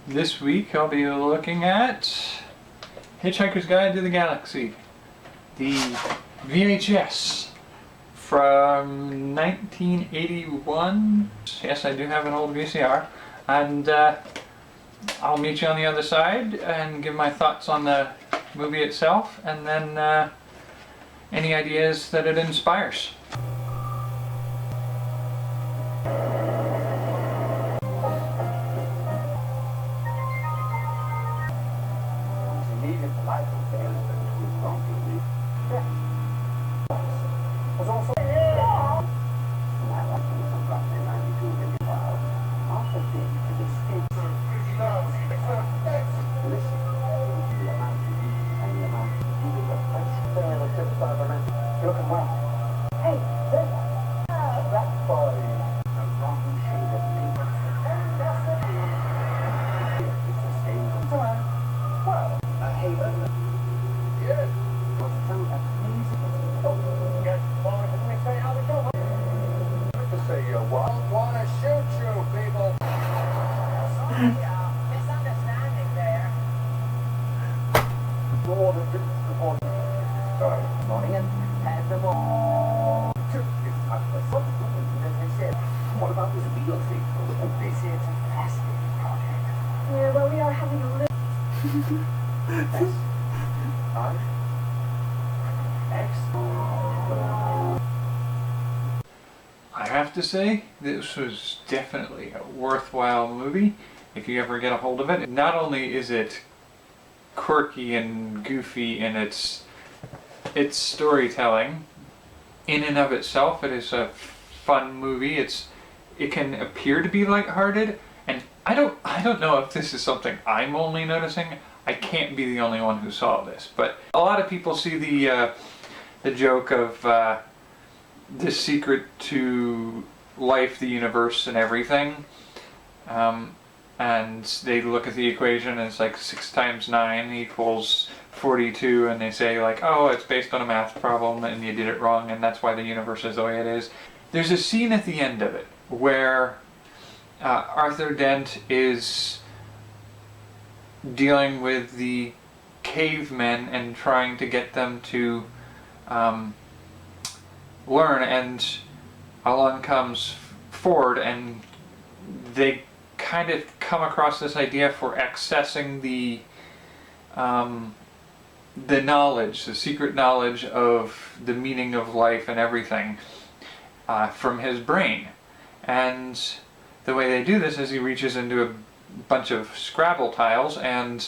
This week I'll be looking at Hitchhiker's Guide to the Galaxy, the VHS from 1981. Yes, I do have an old VCR, and I'll meet you on the other side and give my thoughts on the movie itself, and then any ideas that it inspires. What about this wheel thing? They say it's a fascinating project. Yeah, well, we are having a little... I have to say, this was definitely a worthwhile movie if you ever get a hold of it. Not only is it quirky and goofy in its storytelling, in and of itself it is a fun movie. It can appear to be lighthearted, and I don't know if this is something I'm only noticing. I can't be the only one who saw this, but a lot of people see the joke of the secret to life, the universe, and everything, and they look at the equation and it's like 6 times 9 equals 42, and they say like, oh, it's based on a math problem and you did it wrong and that's why the universe is the way it is. There's a scene at the end of it where Arthur Dent is dealing with the cavemen and trying to get them to learn, and along comes Ford, and they kind of come across this idea for accessing the knowledge, the secret knowledge of the meaning of life and everything from his brain. And the way they do this is he reaches into a bunch of Scrabble tiles and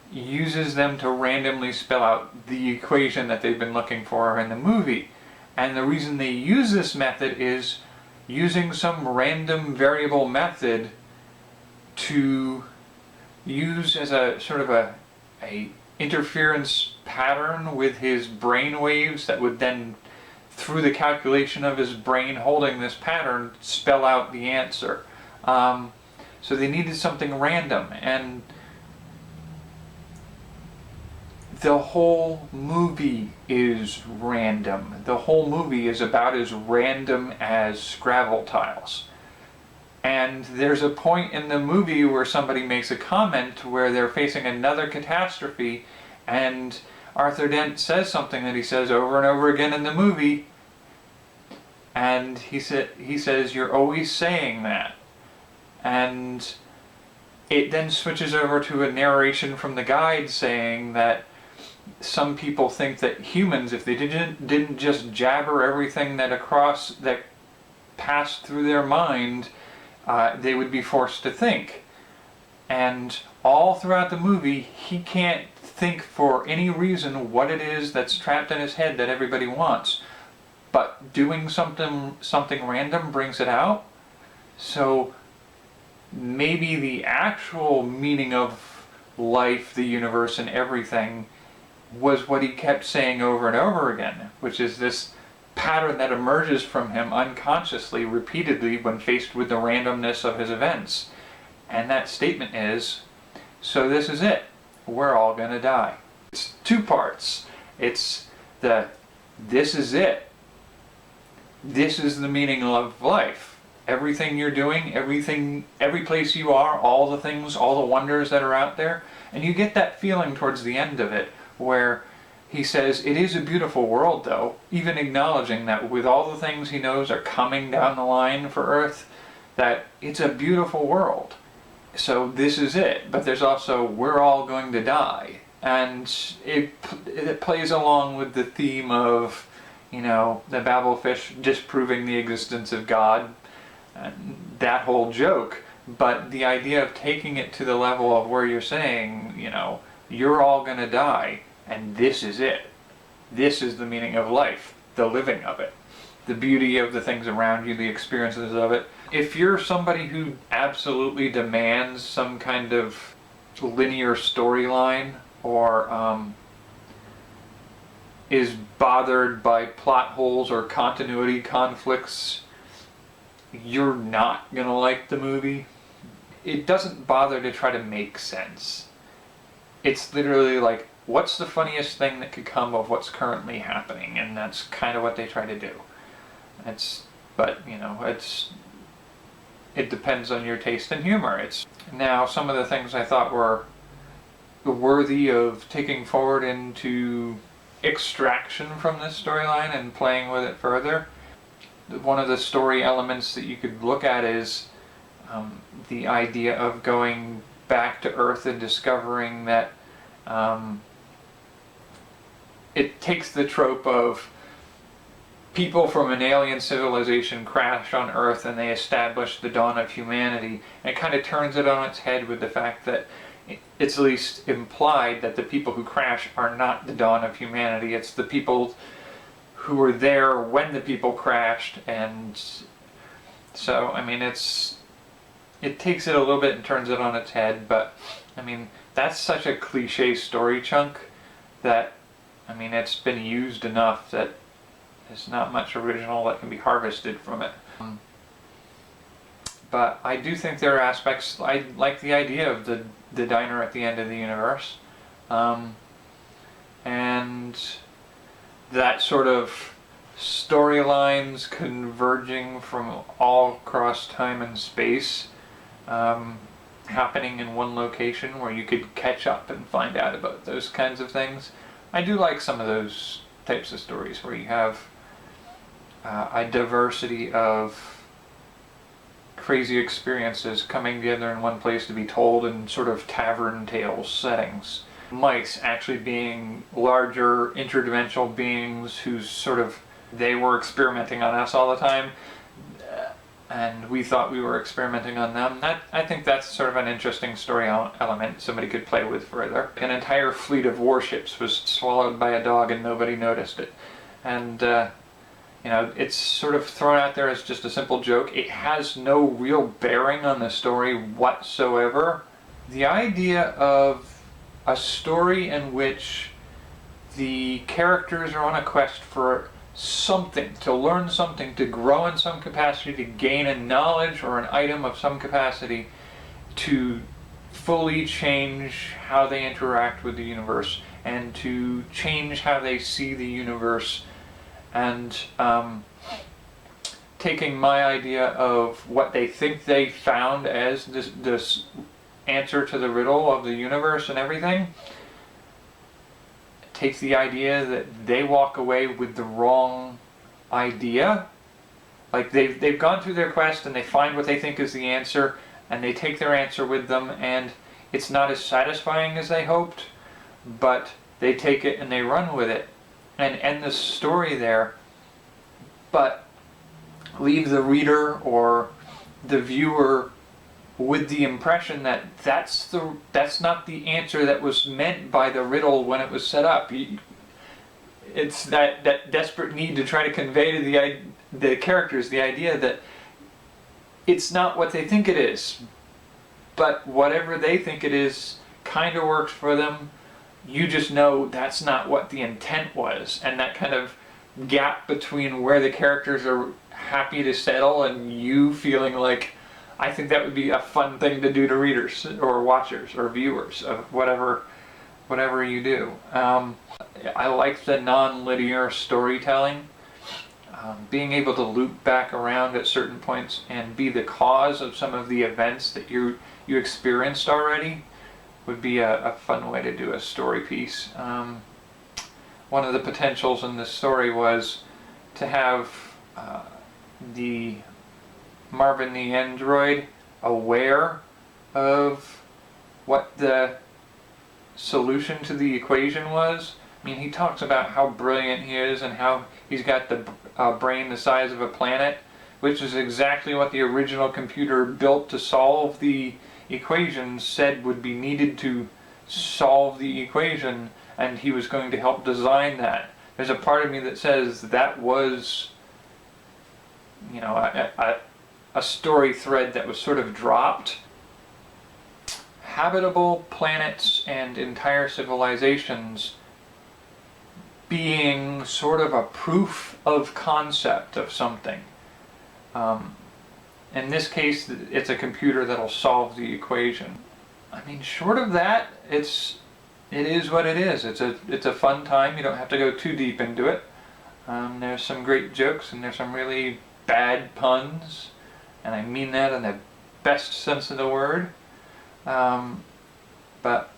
uses them to randomly spell out the equation that they've been looking for in the movie. And the reason they use this method is using some random variable method to use as a sort of a interference pattern with his brain waves that would then, through the calculation of his brain holding this pattern, spell out the answer. So they needed something random, and the whole movie is random. The whole movie is about as random as Scrabble tiles. And there's a point in the movie where somebody makes a comment where they're facing another catastrophe, and Arthur Dent says something that he says over and over again in the movie, and he says, "You're always saying that." And it then switches over to a narration from the guide saying that some people think that humans, if they didn't just jabber everything that passed through their mind, they would be forced to think. And all throughout the movie, he can't think for any reason what it is that's trapped in his head that everybody wants. But doing something random brings it out. So maybe the actual meaning of life, the universe, and everything was what he kept saying over and over again, which is this pattern that emerges from him unconsciously, repeatedly, when faced with the randomness of his events. And that statement is, so this is it. We're all gonna die. It's 2 parts. It's the, this is it. This is the meaning of life. everything you're doing, every place you are, all the things, all the wonders that are out there. And you get that feeling towards the end of it where he says, it is a beautiful world though, even acknowledging that with all the things he knows are coming down the line for Earth, that it's a beautiful world. So this is it, but there's also, we're all going to die. And it plays along with the theme of, the Babelfish disproving the existence of God, and that whole joke. But the idea of taking it to the level of where you're saying, you're all going to die, and this is it. This is the meaning of life, the living of it, the beauty of the things around you, the experiences of it. If you're somebody who absolutely demands some kind of linear storyline, or is bothered by plot holes or continuity conflicts, you're not going to like the movie. It doesn't bother to try to make sense. It's literally like, what's the funniest thing that could come of what's currently happening? And that's kind of what they try to do. It depends on your taste and humor. Now, some of the things I thought were worthy of taking forward into extraction from this storyline and playing with it further. One of the story elements that you could look at is the idea of going back to Earth and discovering that it takes the trope of people from an alien civilization crash on Earth and they establish the dawn of humanity, and it kind of turns it on its head with the fact that it's at least implied that the people who crash are not the dawn of humanity. It's the people who were there when the people crashed, and so it takes it a little bit and turns it on its head. But that's such a cliche story chunk that it's been used enough that there's not much original that can be harvested from it. But I do think there are aspects, I like the idea of the diner at the end of the universe. And that sort of storylines converging from all across time and space, happening in one location where you could catch up and find out about those kinds of things. I do like some of those types of stories where you have a diversity of crazy experiences coming together in one place to be told in sort of tavern tales settings. Mice actually being larger interdimensional beings whose they were experimenting on us all the time, and we thought we were experimenting on them. I think that's sort of an interesting story element somebody could play with further. An entire fleet of warships was swallowed by a dog and nobody noticed it. And it's sort of thrown out there as just a simple joke. It has no real bearing on the story whatsoever. The idea of a story in which the characters are on a quest for something, to learn something, to grow in some capacity, to gain a knowledge or an item of some capacity, to fully change how they interact with the universe and to change how they see the universe, and taking my idea of what they think they found as this answer to the riddle of the universe and everything, take the idea that they walk away with the wrong idea. Like they've gone through their quest and they find what they think is the answer, and they take their answer with them, and it's not as satisfying as they hoped, but they take it and they run with it and end the story there, but leave the reader or the viewer with the impression that that's not the answer that was meant by the riddle when it was set up. It's that desperate need to try to convey to the characters the idea that it's not what they think it is, but whatever they think it is kind of works for them. You just know that's not what the intent was, and that kind of gap between where the characters are happy to settle and you feeling like, I think that would be a fun thing to do to readers or watchers or viewers of whatever you do. I like the non-linear storytelling. being able to loop back around at certain points and be the cause of some of the events that you experienced already would be a fun way to do a story piece. One of the potentials in this story was to have the Marvin the android aware of what the solution to the equation was. I mean, he talks about how brilliant he is and how he's got the brain the size of a planet, which is exactly what the original computer built to solve the equation said would be needed to solve the equation, and he was going to help design that. There's a part of me that says that was, you know, a story thread that was sort of dropped. Habitable planets and entire civilizations being sort of a proof of concept of something. In this case, it's a computer that'll solve the equation. I mean, short of that, it is what it is. It's a fun time. You don't have to go too deep into it. There's some great jokes and there's some really bad puns, and I mean that in the best sense of the word. But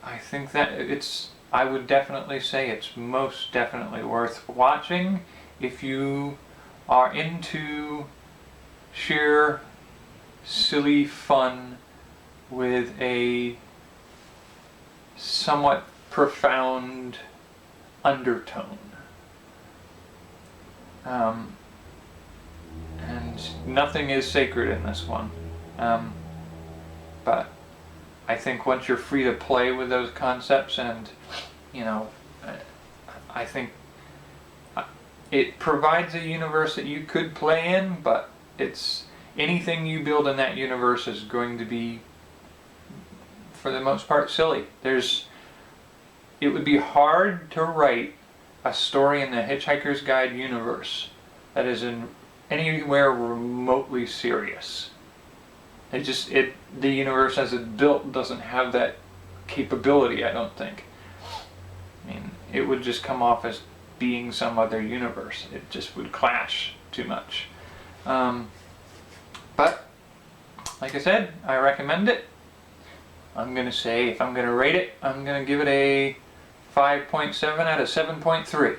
I think that I would definitely say it's most definitely worth watching if you are into sheer silly fun with a somewhat profound undertone. And nothing is sacred in this one. But I think once you're free to play with those concepts, and you know, I think it provides a universe that you could play in, but it's anything you build in that universe is going to be, for the most part, silly. It would be hard to write a story in the Hitchhiker's Guide universe that is anywhere remotely serious. The universe as it's built doesn't have that capability, I don't think. I mean, it would just come off as being some other universe. It just would clash too much. But, like I said, I recommend it. I'm going to say, if I'm going to rate it, I'm going to give it a 5.7 out of 7.3.